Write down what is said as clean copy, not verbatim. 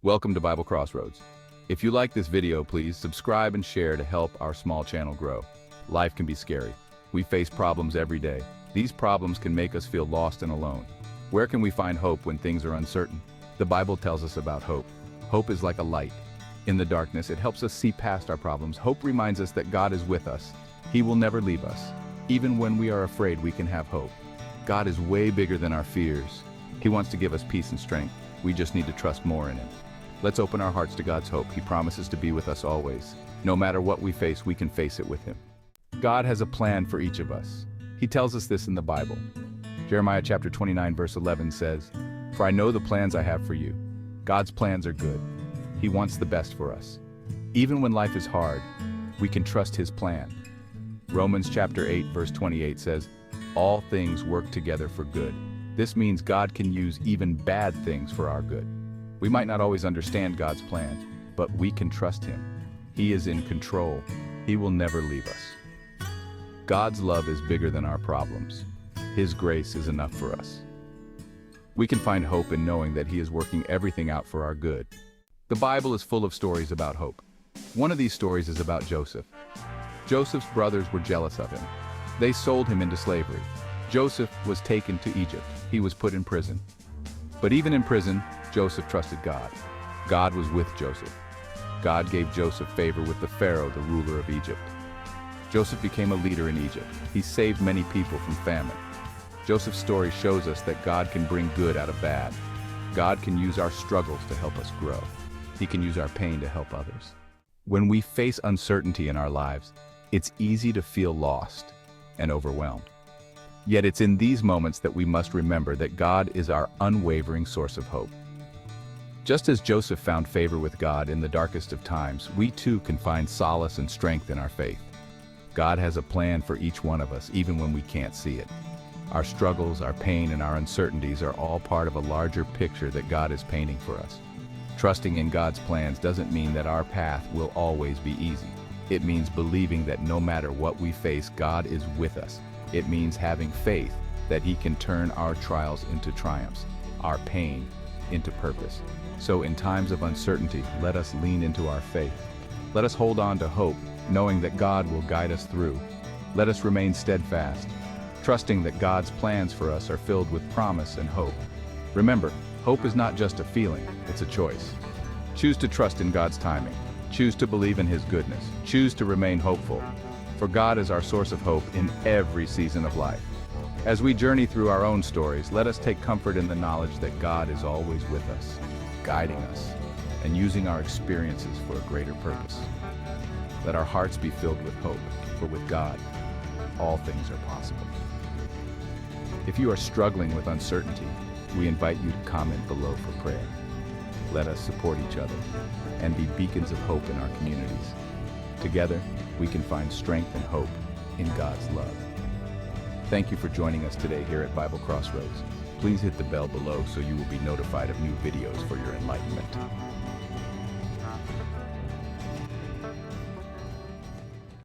Welcome to Bible Crossroads. If you like this video, please subscribe and share to help our small channel grow. Life can be scary. We face problems every day. These problems can make us feel lost and alone. Where can we find hope when things are uncertain? The Bible tells us about hope. Hope is like a light. In the darkness, it helps us see past our problems. Hope reminds us that God is with us. He will never leave us. Even when we are afraid, we can have hope. God is way bigger than our fears. He wants to give us peace and strength. We just need to trust more in Him. Let's open our hearts to God's hope. He promises to be with us always. No matter what we face, we can face it with Him. God has a plan for each of us. He tells us this in the Bible. Jeremiah chapter 29 verse 11 says, "For I know the plans I have for you." God's plans are good. He wants the best for us. Even when life is hard, we can trust His plan. Romans chapter 8 verse 28 says, "All things work together for good." This means God can use even bad things for our good. We might not always understand God's plan, but we can trust Him. He is in control. He will never leave us. God's love is bigger than our problems. His grace is enough for us. We can find hope in knowing that He is working everything out for our good. The Bible is full of stories about hope. One of these stories is about Joseph. Joseph's brothers were jealous of him. They sold him into slavery. Joseph was taken to Egypt. He was put in prison. But even in prison, Joseph trusted God. God was with Joseph. God gave Joseph favor with the Pharaoh, the ruler of Egypt. Joseph became a leader in Egypt. He saved many people from famine. Joseph's story shows us that God can bring good out of bad. God can use our struggles to help us grow. He can use our pain to help others. When we face uncertainty in our lives, it's easy to feel lost and overwhelmed. Yet it's in these moments that we must remember that God is our unwavering source of hope. Just as Joseph found favor with God in the darkest of times, we too can find solace and strength in our faith. God has a plan for each one of us, even when we can't see it. Our struggles, our pain, and our uncertainties are all part of a larger picture that God is painting for us. Trusting in God's plans doesn't mean that our path will always be easy. It means believing that no matter what we face, God is with us. It means having faith that He can turn our trials into triumphs, our pain into purpose. So in times of uncertainty, let us lean into our faith. Let us hold on to hope, knowing that God will guide us through. Let us remain steadfast, trusting that God's plans for us are filled with promise and hope. Remember, hope is not just a feeling, it's a choice. Choose to trust in God's timing. Choose to believe in His goodness. Choose to remain hopeful. For God is our source of hope in every season of life. As we journey through our own stories, let us take comfort in the knowledge that God is always with us, guiding us, and using our experiences for a greater purpose. Let our hearts be filled with hope, for with God, all things are possible. If you are struggling with uncertainty, we invite you to comment below for prayer. Let us support each other and be beacons of hope in our communities. Together, we can find strength and hope in God's love. Thank you for joining us today here at Bible Crossroads. Please hit the bell below so you will be notified of new videos for your enlightenment.